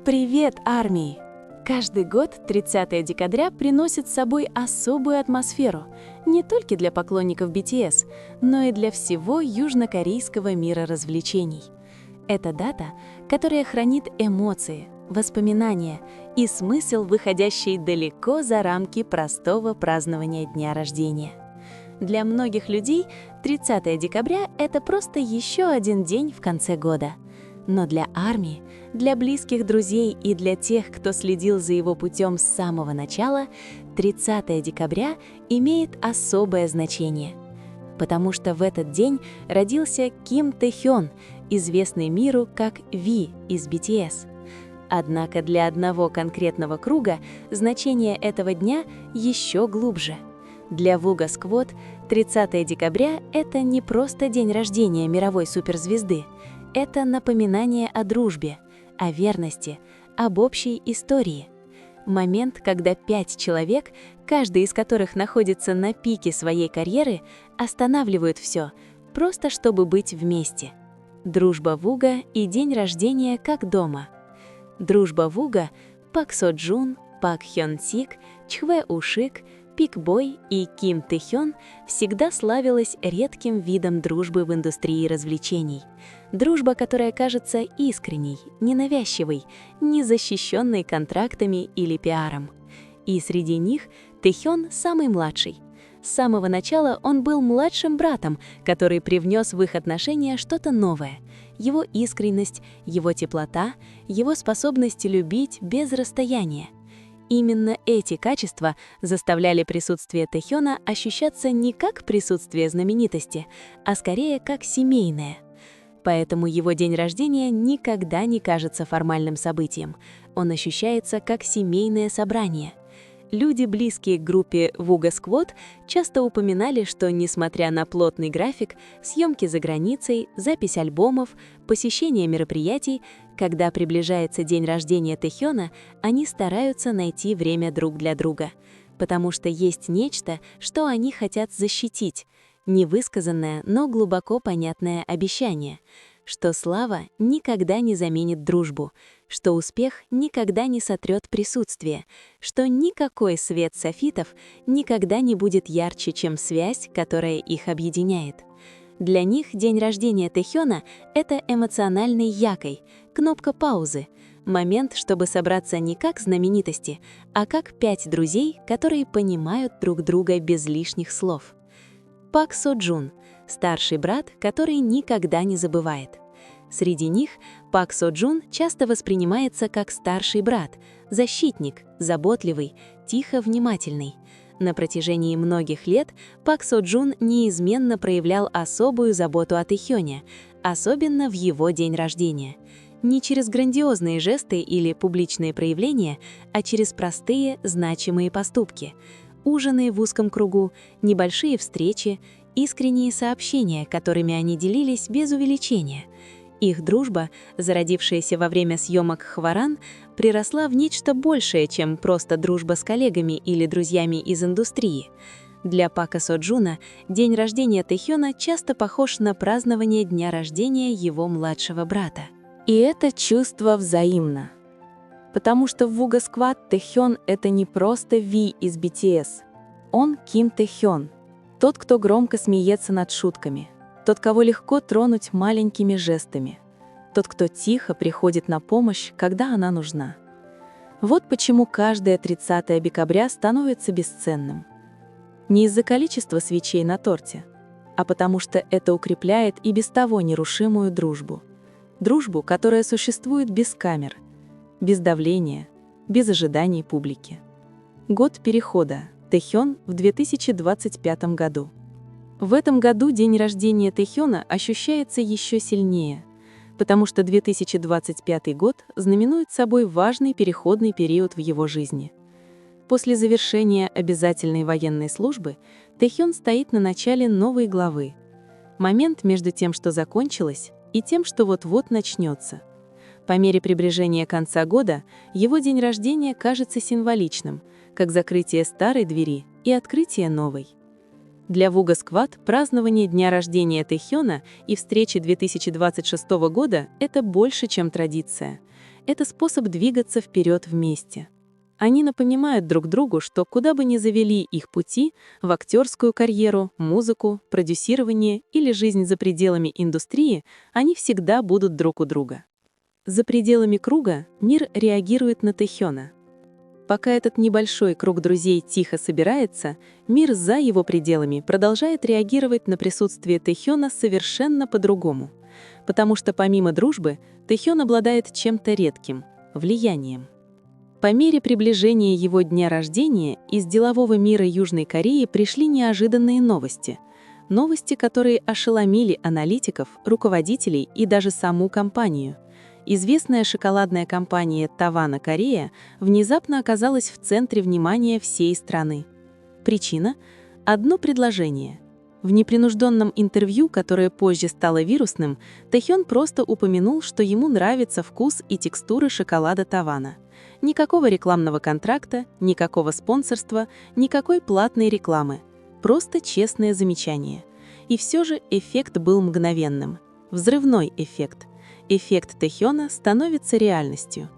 Привет, армии! Каждый год 30 декабря приносит с собой особую атмосферу не только для поклонников BTS, но и для всего южнокорейского мира развлечений. Это дата, которая хранит эмоции, воспоминания и смысл, выходящий далеко за рамки простого празднования дня рождения. Для многих людей 30 декабря – это просто еще один день в конце года. Но для армии, для близких друзей и для тех, кто следил за его путем с самого начала, 30 декабря имеет особое значение. Потому что в этот день родился Ким Тэхён, известный миру как V из BTS. Однако для одного конкретного круга значение этого дня еще глубже. Для VUGA Squad 30 декабря – это не просто день рождения мировой суперзвезды. Это напоминание о дружбе, о верности, об общей истории. Момент, когда 5 человек, каждый из которых находится на пике своей карьеры, останавливают все, просто чтобы быть вместе. Дружба VUGA и день рождения как дома. Дружба VUGA – Пак Со Джун, Пак Хён Сик, Чхве Ушик, Пик Бой и Ким Тэхён всегда славилась редким видом дружбы в индустрии развлечений. Дружба, которая кажется искренней, ненавязчивой, не защищенной контрактами или пиаром. И среди них Тэхён самый младший. С самого начала он был младшим братом, который привнес в их отношения что-то новое. Его искренность, его теплота, его способность любить без расстояния. Именно эти качества заставляли присутствие Тэхёна ощущаться не как присутствие знаменитости, а скорее как семейное. Поэтому его день рождения никогда не кажется формальным событием. Он ощущается как семейное собрание. Люди, близкие к группе VUGA Squad, часто упоминали, что, несмотря на плотный график, съемки за границей, запись альбомов, посещение мероприятий, когда приближается день рождения Тэхёна, они стараются найти время друг для друга. Потому что есть нечто, что они хотят защитить. Невысказанное, но глубоко понятное обещание, что слава никогда не заменит дружбу, что успех никогда не сотрет присутствие, что никакой свет софитов никогда не будет ярче, чем связь, которая их объединяет. Для них день рождения Тэхёна — это эмоциональной якой, кнопка паузы, момент, чтобы собраться не как знаменитости, а как 5 друзей, которые понимают друг друга без лишних слов. Пак Со Джун – старший брат, который никогда не забывает. Среди них Пак Со Джун часто воспринимается как старший брат, защитник, заботливый, тихо внимательный. На протяжении многих лет Пак Со Джун неизменно проявлял особую заботу о Тэхёне, особенно в его день рождения. Не через грандиозные жесты или публичные проявления, а через простые, значимые поступки. Ужины в узком кругу, небольшие встречи, искренние сообщения, которыми они делились без увеличения. Их дружба, зародившаяся во время съемок «Хваран», приросла в нечто большее, чем просто дружба с коллегами или друзьями из индустрии. Для Пака Со Джуна день рождения Тэхёна часто похож на празднование дня рождения его младшего брата. И это чувство взаимно. Потому что в VUGA Squad Тэхён — это не просто V из BTS. Он Ким Тэхён, тот, кто громко смеется над шутками, тот, кого легко тронуть маленькими жестами, тот, кто тихо приходит на помощь, когда она нужна. Вот почему каждое 30 декабря становится бесценным. Не из-за количества свечей на торте, а потому что это укрепляет и без того нерушимую дружбу. Дружбу, которая существует без камер, без давления, без ожиданий публики. Год перехода. Тэхён в 2025 году. В этом году день рождения Тэхёна ощущается еще сильнее, потому что 2025 год знаменует собой важный переходный период в его жизни. После завершения обязательной военной службы Тэхён стоит на начале новой главы. Момент между тем, что закончилось, и тем, что вот-вот начнется. По мере приближения конца года его день рождения кажется символичным, как закрытие старой двери и открытие новой. Для Вуга Сквад празднование дня рождения Тэхёна и встречи 2026 года – это больше, чем традиция. Это способ двигаться вперед вместе. Они напоминают друг другу, что куда бы ни завели их пути, в актерскую карьеру, музыку, продюсирование или жизнь за пределами индустрии, они всегда будут друг у друга. За пределами круга мир реагирует на Тэхёна. Пока этот небольшой круг друзей тихо собирается, мир за его пределами продолжает реагировать на присутствие Тэхёна совершенно по-другому. Потому что помимо дружбы, Тэхён обладает чем-то редким – влиянием. По мере приближения его дня рождения из делового мира Южной Кореи пришли неожиданные новости. Новости, которые ошеломили аналитиков, руководителей и даже саму компанию. Известная шоколадная компания Тавана Корея внезапно оказалась в центре внимания всей страны. Причина – одно предложение. В непринужденном интервью, которое позже стало вирусным, Тэхён просто упомянул, что ему нравится вкус и текстура шоколада Тавана. Никакого рекламного контракта, никакого спонсорства, никакой платной рекламы. Просто честное замечание. И все же эффект был мгновенным. Взрывной эффект. Эффект Тэхёна становится реальностью.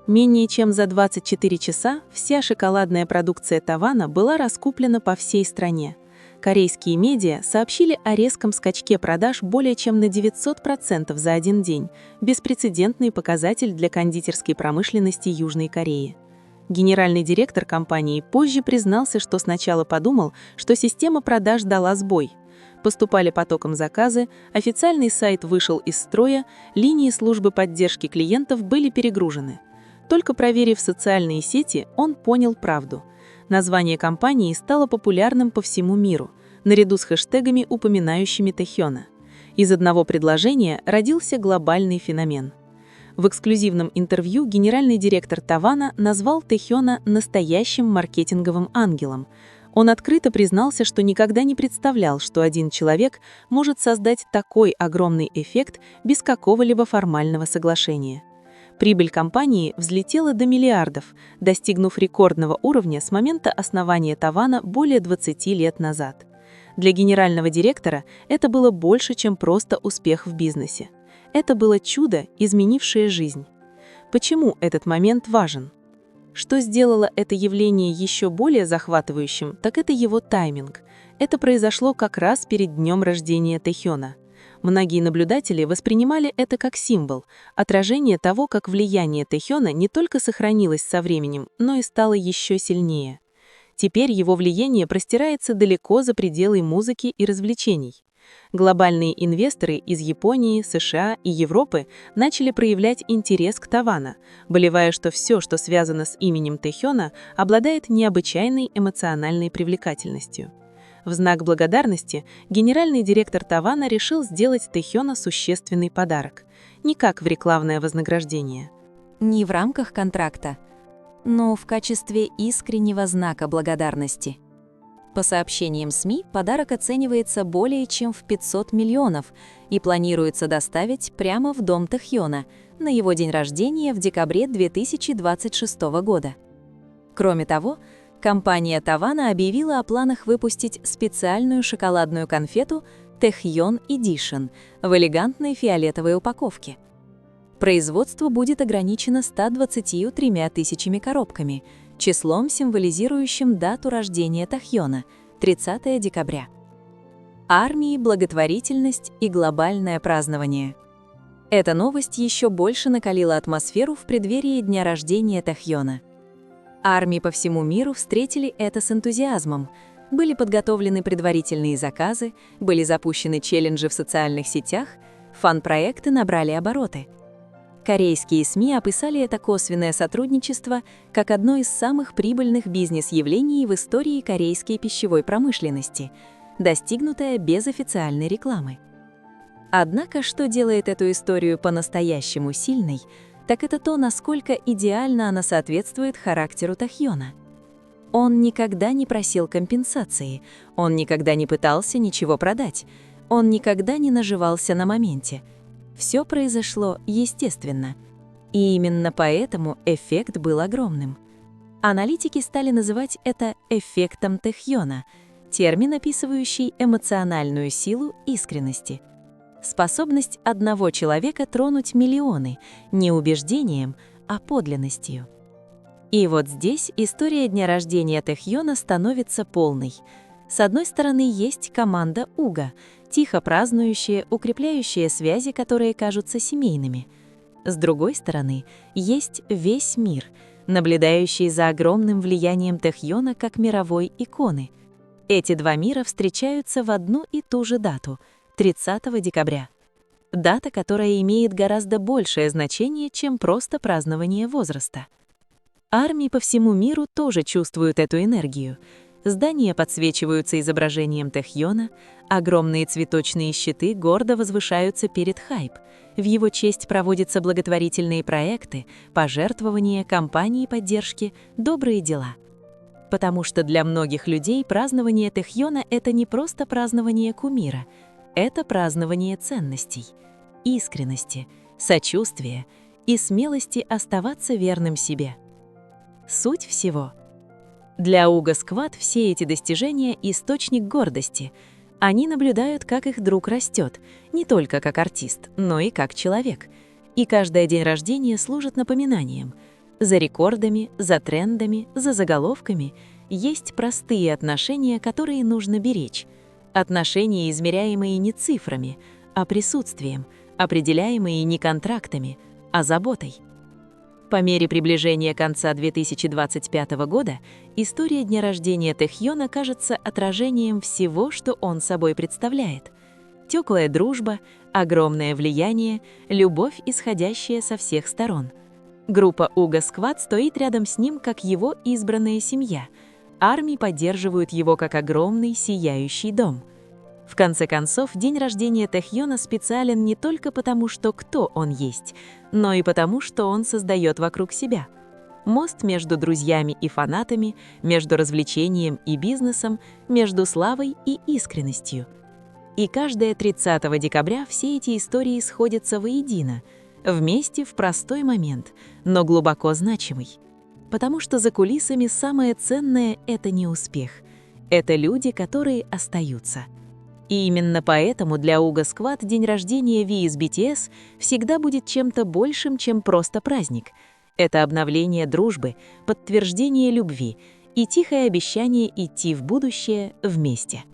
Менее чем за 24 часа вся шоколадная продукция Тавана была раскуплена по всей стране. Корейские медиа сообщили о резком скачке продаж более чем на 900% за один день, беспрецедентный показатель для кондитерской промышленности Южной Кореи. Генеральный директор компании позже признался, что сначала подумал, что система продаж дала сбой. Поступали потоком заказы, официальный сайт вышел из строя, линии службы поддержки клиентов были перегружены. Только проверив социальные сети, он понял правду. Название компании стало популярным по всему миру, наряду с хэштегами, упоминающими Тэхёна. Из одного предложения родился глобальный феномен. В эксклюзивном интервью генеральный директор Тавана назвал Тэхёна настоящим маркетинговым ангелом. Он открыто признался, что никогда не представлял, что один человек может создать такой огромный эффект без какого-либо формального соглашения. Прибыль компании взлетела до миллиардов, достигнув рекордного уровня с момента основания Тавана более 20 лет назад. Для генерального директора это было больше, чем просто успех в бизнесе. Это было чудо, изменившее жизнь. Почему этот момент важен? Что сделало это явление еще более захватывающим, так это его тайминг. Это произошло как раз перед днем рождения Тэхёна. Многие наблюдатели воспринимали это как символ, отражение того, как влияние Тэхёна не только сохранилось со временем, но и стало еще сильнее. Теперь его влияние простирается далеко за пределы музыки и развлечений. Глобальные инвесторы из Японии, США и Европы начали проявлять интерес к Тавана, болевая, что все, что связано с именем Тэхёна, обладает необычайной эмоциональной привлекательностью. В знак благодарности генеральный директор Тавана решил сделать Тэхёна существенный подарок, не как в рекламное вознаграждение. Не в рамках контракта, но в качестве искреннего знака благодарности. По сообщениям СМИ, подарок оценивается более чем в 500 миллионов и планируется доставить прямо в дом Тэхёна на его день рождения в декабре 2026 года. Кроме того, компания Тавана объявила о планах выпустить специальную шоколадную конфету Тэхён Эдишн в элегантной фиолетовой упаковке. Производство будет ограничено 123 тысячами коробками, числом, символизирующим дату рождения Тэхёна – 30 декабря. Армии, благотворительность и глобальное празднование. Эта новость еще больше накалила атмосферу в преддверии дня рождения Тэхёна. Армии по всему миру встретили это с энтузиазмом. Были подготовлены предварительные заказы, были запущены челленджи в социальных сетях, фан-проекты набрали обороты. Корейские СМИ описали это косвенное сотрудничество как одно из самых прибыльных бизнес-явлений в истории корейской пищевой промышленности, достигнутое без официальной рекламы. Однако, что делает эту историю по-настоящему сильной, так это то, насколько идеально она соответствует характеру Тэхёна. Он никогда не просил компенсации, он никогда не пытался ничего продать, он никогда не наживался на моменте. Все произошло естественно. И именно поэтому эффект был огромным. Аналитики стали называть это эффектом Тэхёна. термин, описывающий эмоциональную силу искренности. Способность одного человека тронуть миллионы не убеждением, а подлинностью. И вот здесь история дня рождения Тэхёна становится полной. С одной стороны, есть команда Уга, тихо празднующая, укрепляющая связи, которые кажутся семейными. С другой стороны, есть весь мир, наблюдающий за огромным влиянием Тэхёна как мировой иконы. Эти два мира встречаются в одну и ту же дату — 30 декабря. Дата, которая имеет гораздо большее значение, чем просто празднование возраста. Армии по всему миру тоже чувствуют эту энергию. Здания подсвечиваются изображением Тэхёна, огромные цветочные щиты гордо возвышаются перед Хайп. В его честь проводятся благотворительные проекты, пожертвования, кампании поддержки, добрые дела. Потому что для многих людей празднование Тэхёна — это не просто празднование кумира, это празднование ценностей, искренности, сочувствия и смелости оставаться верным себе. Суть всего. Для Уга Сквад все эти достижения — источник гордости. Они наблюдают, как их друг растет, не только как артист, но и как человек. И каждый день рождения служит напоминанием. За рекордами, за трендами, за заголовками есть простые отношения, которые нужно беречь. Отношения, измеряемые не цифрами, а присутствием, определяемые не контрактами, а заботой. По мере приближения конца 2025 года история дня рождения Тэхёна кажется отражением всего, что он собой представляет. Теплая дружба, огромное влияние, любовь, исходящая со всех сторон. Группа Уга Сквад стоит рядом с ним, как его избранная семья. Армии поддерживают его как огромный сияющий дом. В конце концов, день рождения Тэхёна специален не только потому, что кто он есть, но и потому, что он создает вокруг себя. Мост между друзьями и фанатами, между развлечением и бизнесом, между славой и искренностью. И каждое 30 декабря все эти истории сходятся воедино, вместе в простой момент, но глубоко значимый. Потому что за кулисами самое ценное — это не успех. Это люди, которые остаются. И именно поэтому для Уга Сквад день рождения V из BTS всегда будет чем-то большим, чем просто праздник. Это обновление дружбы, подтверждение любви и тихое обещание идти в будущее вместе.